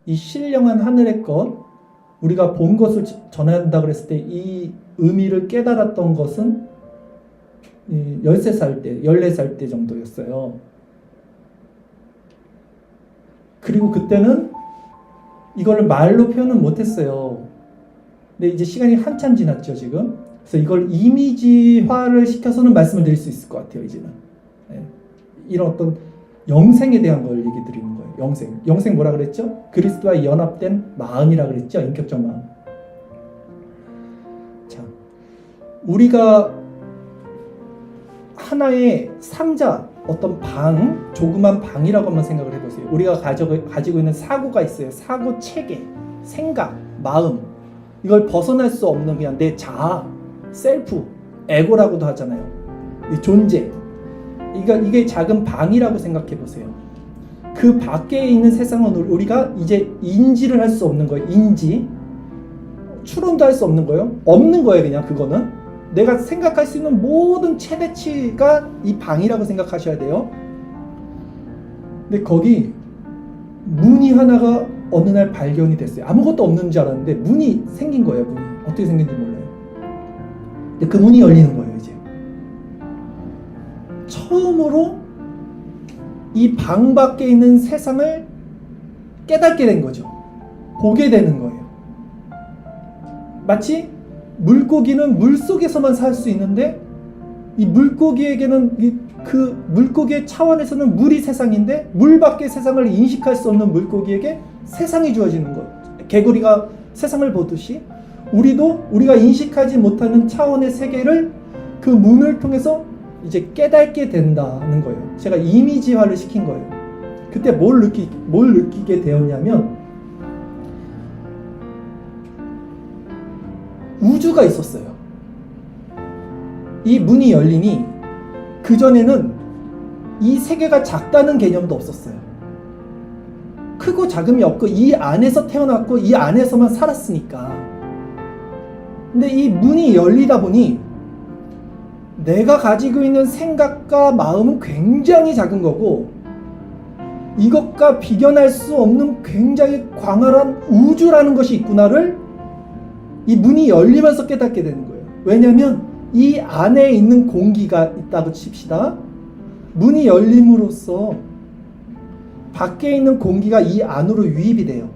이 신령한 하늘의 것, 우리가 본 것을 전한다 그랬을 때 이 의미를 깨달았던 것은 13살 때, 14살 때 정도였어요. 그리고 그때는 이걸 말로 표현은 못했어요. 근데 이제 시간이 한참 지났죠, 지금. 그래서 이걸 이미지화를 시켜서는 말씀을 드릴 수 있을 것 같아요, 이제는. 네. 이런 어떤 영생에 대한 걸 얘기 드리는 거예요. 영생. 영생 뭐라 그랬죠? 그리스도와 연합된 마음이라 그랬죠? 인격적 마음. 자, 우리가 하나의 상자, 어떤 방, 조그만 방이라고 한번 생각을 해보세요. 우리가 가지고 있는 사고가 있어요. 사고 체계, 생각, 마음. 이걸 벗어날 수 없는 그냥 내 자아, 셀프, 에고라고도 하잖아요. 이 존재. 이게 작은 방이라고 생각해 보세요. 그 밖에 있는 세상은 우리가 이제 인지를 할 수 없는 거예요. 인지. 추론도 할 수 없는 거예요. 없는 거예요, 그냥 그거는. 내가 생각할 수 있는 모든 최대치가 이 방이라고 생각하셔야 돼요. 근데 거기 문이 하나가 어느 날 발견이 됐어요. 아무것도 없는 줄 알았는데 문이 생긴 거예요. 문이 어떻게 생긴지 몰라요. 근데 그 문이 열리는 거예요. 이제 처음으로 이 방 밖에 있는 세상을 깨닫게 된 거죠. 보게 되는 거예요. 마치 물고기는 물속에서만 살 수 있는데 이 물고기에게는 그 물고기의 차원에서는 물이 세상인데 물 밖의 세상을 인식할 수 없는 물고기에게 세상이 주어지는 것. 개구리가 세상을 보듯이 우리가 인식하지 못하는 차원의 세계를 그 문을 통해서 이제 깨닫게 된다는 거예요. 제가 이미지화를 시킨 거예요. 그때 뭘 느끼게 되었냐면 우주가 있었어요. 이 문이 열리니 그전에는 이 세계가 작다는 개념도 없었어요. 크고 작음이 없고 이 안에서 태어났고 이 안에서만 살았으니까. 근데 이 문이 열리다 보니 내가 가지고 있는 생각과 마음은 굉장히 작은 거고 이것과 비견할 수 없는 굉장히 광활한 우주라는 것이 있구나를 이 문이 열리면서 깨닫게 되는 거예요. 왜냐하면 이 안에 있는 공기가 있다고 칩시다. 문이 열림으로써 밖에 있는 공기가 이 안으로 유입이 돼요.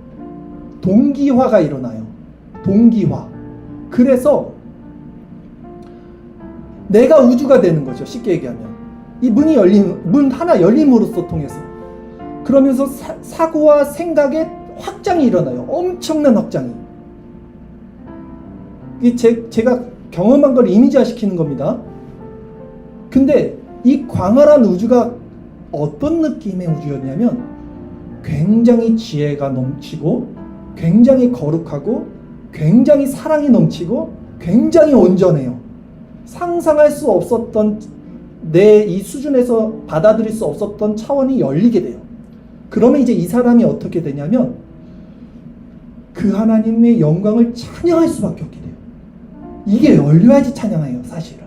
동기화가 일어나요. 동기화. 그래서 내가 우주가 되는 거죠. 쉽게 얘기하면. 이 문 하나 열림으로써 통해서. 그러면서 사고와 생각의 확장이 일어나요. 엄청난 확장이. 제가 경험한 걸 이미지화 시키는 겁니다. 근데 이 광활한 우주가 어떤 느낌의 우주였냐면 굉장히 지혜가 넘치고 굉장히 거룩하고 굉장히 사랑이 넘치고 굉장히 온전해요. 상상할 수 없었던 내 이 수준에서 받아들일 수 없었던 차원이 열리게 돼요. 그러면 이제 이 사람이 어떻게 되냐면 그 하나님의 영광을 찬양할 수밖에 없게 돼요. 이게 열려야지 찬양해요, 사실은.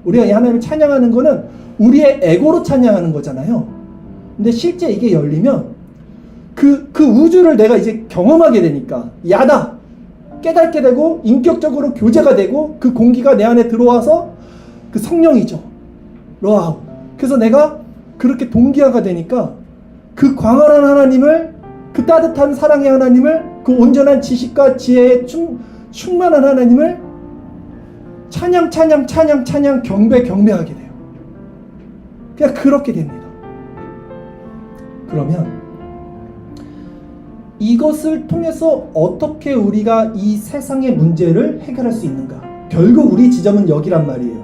우리가 이 하나님을 찬양하는 거는 우리의 에고로 찬양하는 거잖아요. 근데 실제 이게 열리면 그 우주를 내가 이제 경험하게 되니까 야다! 깨닫게 되고 인격적으로 교제가 되고 그 공기가 내 안에 들어와서 그 성령이죠. 와우. 그래서 내가 그렇게 동기화가 되니까 그 광활한 하나님을, 그 따뜻한 사랑의 하나님을, 그 온전한 지식과 지혜에 충만한 하나님을 찬양 경배하게 돼요. 그냥 그렇게 됩니다. 그러면 이것을 통해서 어떻게 우리가 이 세상의 문제를 해결할 수 있는가? 결국 우리 지점은 여기란 말이에요.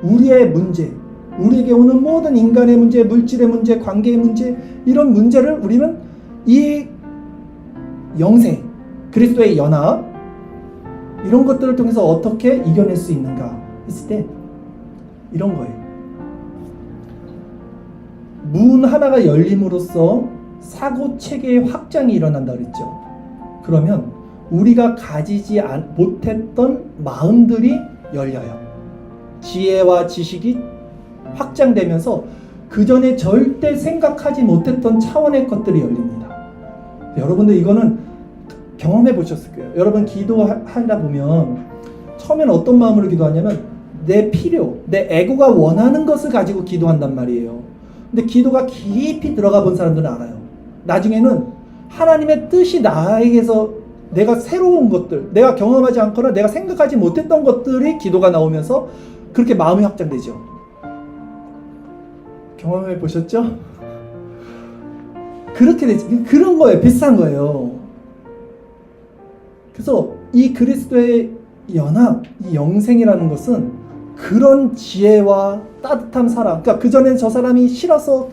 우리의 문제, 우리에게 오는 모든 인간의 문제, 물질의 문제, 관계의 문제, 이런 문제를 우리는 이 영생, 그리스도의 연합, 이런 것들을 통해서 어떻게 이겨낼 수 있는가 했을 때 이런 거예요. 문 하나가 열림으로써 사고 체계의 확장이 일어난다 그랬죠. 그러면 우리가 가지지 못했던 마음들이 열려요. 지혜와 지식이 확장되면서 그 전에 절대 생각하지 못했던 차원의 것들이 열립니다. 여러분들 이거는 경험해 보셨을 거예요. 여러분 기도하다 보면 처음에는 어떤 마음으로 기도하냐면 내 필요, 내 에고가 원하는 것을 가지고 기도한단 말이에요. 근데 기도가 깊이 들어가 본 사람들은 알아요. 나중에는 하나님의 뜻이 나에게서 내가 새로운 것들, 내가 경험하지 않거나 내가 생각하지 못했던 것들이 기도가 나오면서 그렇게 마음이 확장되죠. 경험해 보셨죠? 그렇게 되지. 그런 거예요. 비슷한 거예요. 그래서 이 그리스도의 연합, 이 영생이라는 것은 그런 지혜와 따뜻한 사랑. 그러니까 그전엔 저 사람이 싫어서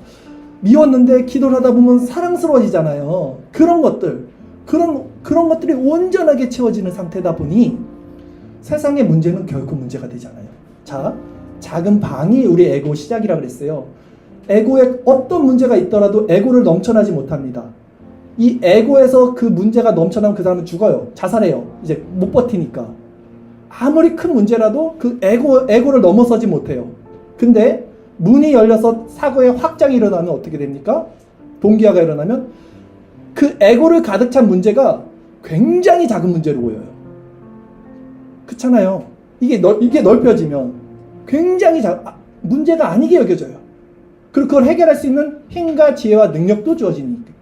미웠는데 기도를 하다 보면 사랑스러워지잖아요. 그런 것들, 그런 것들이 온전하게 채워지는 상태다 보니 세상의 문제는 결코 문제가 되잖아요. 자, 작은 방이 우리 에고 시작이라 그랬어요. 에고에 어떤 문제가 있더라도 에고를 넘쳐나지 못합니다. 이 에고에서 그 문제가 넘쳐나면 그 사람은 죽어요. 자살해요. 이제 못 버티니까. 아무리 큰 문제라도 그 에고를 넘어서지 못해요. 근데 문이 열려서 사고의 확장이 일어나면 어떻게 됩니까? 동기화가 일어나면 그 에고를 가득 찬 문제가 굉장히 작은 문제로 보여요. 그렇잖아요. 이게 넓혀지면 굉장히 문제가 아니게 여겨져요. 그리고 그걸 해결할 수 있는 힘과 지혜와 능력도 주어지니까.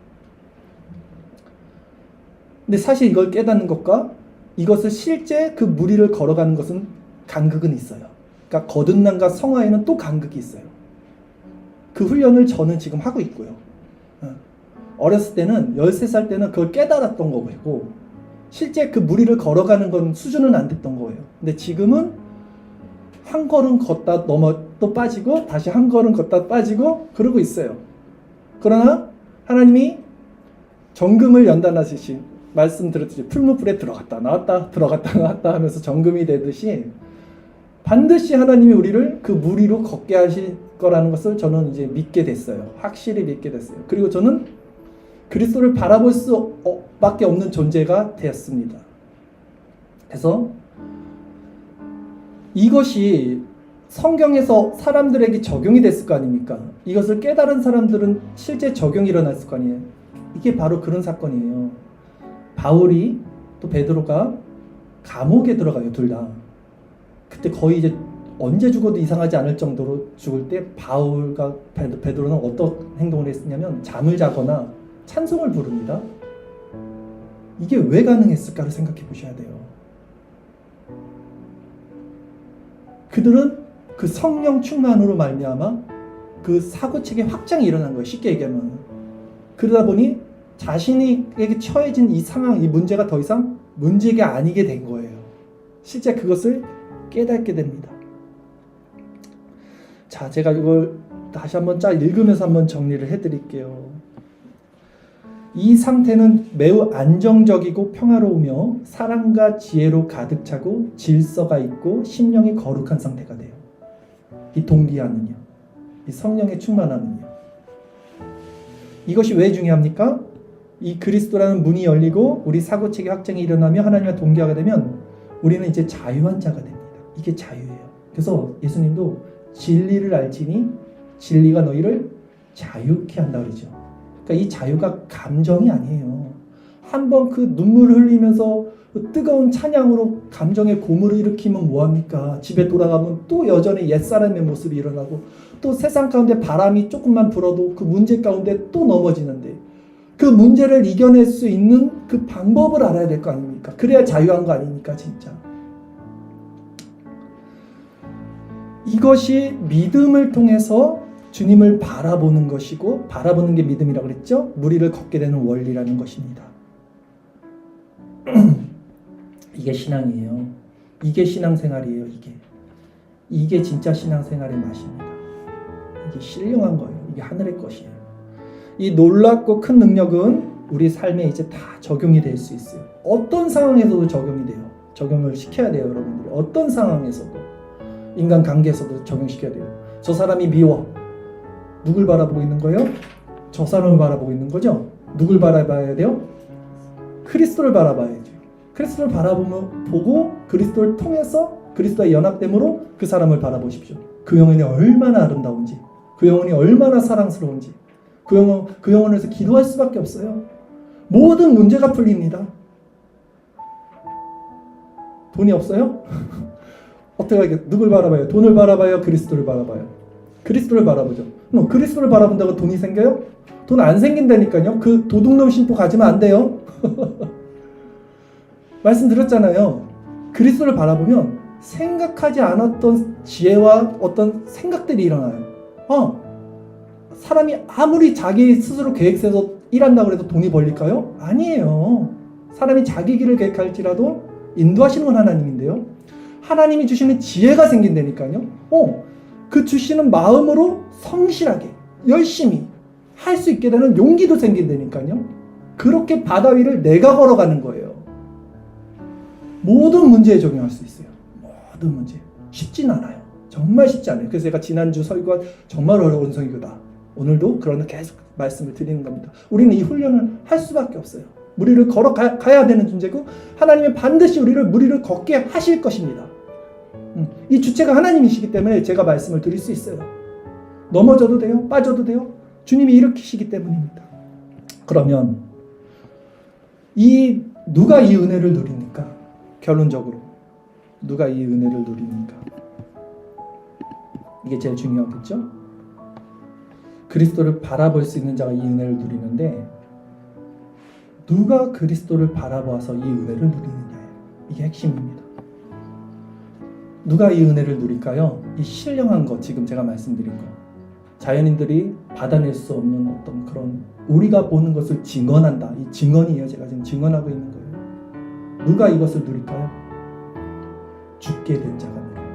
근데 사실 이걸 깨닫는 것과 이것을 실제 그 무리를 걸어가는 것은 간극은 있어요. 그러니까 거듭남과 성화에는 또 간극이 있어요. 그 훈련을 저는 지금 하고 있고요. 어렸을 때는 13살 때는 그걸 깨달았던 거고 실제 그 무리를 걸어가는 건 수준은 안 됐던 거예요. 근데 지금은 한 걸음 걷다 넘어 또 빠지고 다시 한 걸음 걷다 빠지고 그러고 있어요. 그러나 하나님이 정금을 연단하듯이 말씀드렸듯이 풀무불에 들어갔다 나왔다 들어갔다 나왔다 하면서 정금이 되듯이 반드시 하나님이 우리를 그 무리로 걷게 하실 거라는 것을 저는 이제 믿게 됐어요. 확실히 믿게 됐어요. 그리고 저는 그리스도를 바라볼 수밖에 없는 존재가 되었습니다. 그래서 이것이 성경에서 사람들에게 적용이 됐을 거 아닙니까? 이것을 깨달은 사람들은 실제 적용이 일어났을 거 아니에요. 이게 바로 그런 사건이에요. 바울이 또 베드로가 감옥에 들어가요. 둘 다. 그때 거의 이제 언제 죽어도 이상하지 않을 정도로 죽을 때 바울과 베드로는 어떤 행동을 했냐면 잠을 자거나 찬송을 부릅니다. 이게 왜 가능했을까를 생각해 보셔야 돼요. 그들은 그 성령 충만으로 말미암아 그 사고책의 확장이 일어난 거예요. 쉽게 얘기하면. 그러다 보니 자신에게 처해진 이 상황, 이 문제가 더 이상 문제가 아니게 된 거예요. 실제 그것을 깨닫게 됩니다. 자, 제가 이걸 다시 한번 읽으면서 한번 정리를 해드릴게요. 이 상태는 매우 안정적이고 평화로우며 사랑과 지혜로 가득 차고 질서가 있고 심령이 거룩한 상태가 돼요. 이 동기화는요. 이 성령의 충만함은요. 이것이 왜 중요합니까? 이 그리스도라는 문이 열리고 우리 사고체계 확장이 일어나며 하나님과 동기화가 되면 우리는 이제 자유한 자가 됩니다. 이게 자유예요. 그래서 예수님도 진리를 알지니 진리가 너희를 자유케 한다 그러죠. 그러니까 이 자유가 감정이 아니에요. 한번 그 눈물을 흘리면서 그 뜨거운 찬양으로 감정의 고물을 일으키면 뭐합니까? 집에 돌아가면 또 여전히 옛사람의 모습이 일어나고 또 세상 가운데 바람이 조금만 불어도 그 문제 가운데 또 넘어지는데 그 문제를 이겨낼 수 있는 그 방법을 알아야 될 거 아닙니까? 그래야 자유한 거 아닙니까? 진짜. 이것이 믿음을 통해서 주님을 바라보는 것이고 바라보는 게 믿음이라고 그랬죠? 무리를 걷게 되는 원리라는 것입니다. 이게 신앙이에요. 이게 신앙생활이에요. 이게 진짜 신앙생활의 맛입니다. 이게 신령한 거예요. 이게 하늘의 것이에요. 이 놀랍고 큰 능력은 우리 삶에 이제 다 적용이 될 수 있어요. 어떤 상황에서도 적용이 돼요. 적용을 시켜야 돼요. 여러분들이. 어떤 상황에서도. 인간관계에서도 적용시켜야 돼요. 저 사람이 미워. 누굴 바라보고 있는 거예요? 저 사람을 바라보고 있는 거죠? 누굴 바라봐야 돼요? 그리스도를 바라봐야죠. 그리스도를 보고 그리스도를 통해서 그리스도의 연합됨으로 그 사람을 바라보십시오. 그 영혼이 얼마나 아름다운지 그 영혼이 얼마나 사랑스러운지 그 영혼을 위해서 기도할 수밖에 없어요. 모든 문제가 풀립니다. 돈이 없어요? 어떻게 하겠어요? 누굴 바라봐요? 돈을 바라봐요? 그리스도를 바라봐요? 그리스도를 바라보죠. 그리스도를 바라본다고 돈이 생겨요? 돈 안 생긴다니까요. 그 도둑놈 신고 가지면 안 돼요. 말씀드렸잖아요. 그리스도를 바라보면 생각하지 않았던 지혜와 어떤 생각들이 일어나요. 사람이 아무리 자기 스스로 계획세서 일한다고 해도 돈이 벌릴까요? 아니에요. 사람이 자기 길을 계획할지라도 인도하시는 건 하나님인데요. 하나님이 주시는 지혜가 생긴다니까요. 그 주시는 마음으로 성실하게 열심히 할 수 있게 되는 용기도 생긴다니까요. 그렇게 바다 위를 내가 걸어가는 거예요. 모든 문제에 적용할 수 있어요. 모든 문제. 쉽진 않아요. 정말 쉽지 않아요. 그래서 제가 지난주 설교가 정말 어려운 설교다. 오늘도 그러나 계속 말씀을 드리는 겁니다. 우리는 이 훈련을 할 수밖에 없어요. 무리를 걸어가야 되는 존재고 하나님은 반드시 우리를 무리를 걷게 하실 것입니다. 이 주체가 하나님이시기 때문에 제가 말씀을 드릴 수 있어요. 넘어져도 돼요. 빠져도 돼요. 주님이 일으키시기 때문입니다. 그러면 누가 이 은혜를 누립니까? 결론적으로 누가 이 은혜를 누립니까? 이게 제일 중요하겠죠? 그리스도를 바라볼 수 있는 자가 이 은혜를 누리는데 누가 그리스도를 바라보아서 이 은혜를 누리느냐예요. 이게 핵심입니다. 누가 이 은혜를 누릴까요? 이 신령한 것, 지금 제가 말씀드린 것. 자연인들이 받아낼 수 없는 어떤 그런 우리가 보는 것을 증언한다. 이 증언이에요. 제가 지금 증언하고 있는 거예요. 누가 이것을 누릴까요? 죽게 된 자가 누려요.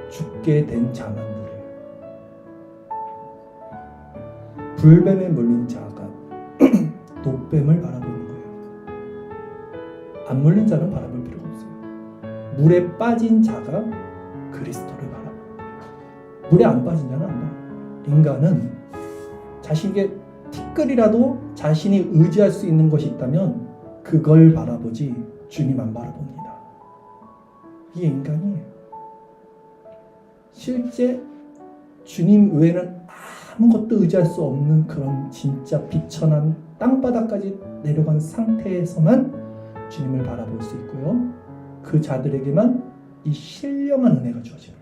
죽게 된 자만 누려요. 불뱀에 물린 자가 노뱀을 바라보는 거예요. 안 물린 자는 바라볼 필요가 없어요. 물에 빠진 자가 그리스도를 바라봐요. 물에 안 빠진 자는 안 봐요. 인간은 자신에게 티끌이라도 자신이 의지할 수 있는 것이 있다면 그걸 바라보지 주님 안 바라봅니다. 이게 인간이에요. 실제 주님 외에는 아무것도 의지할 수 없는 그런 진짜 비천한 땅바닥까지 내려간 상태에서만 주님을 바라볼 수 있고요. 그 자들에게만 이 신령한 은혜가 주어지는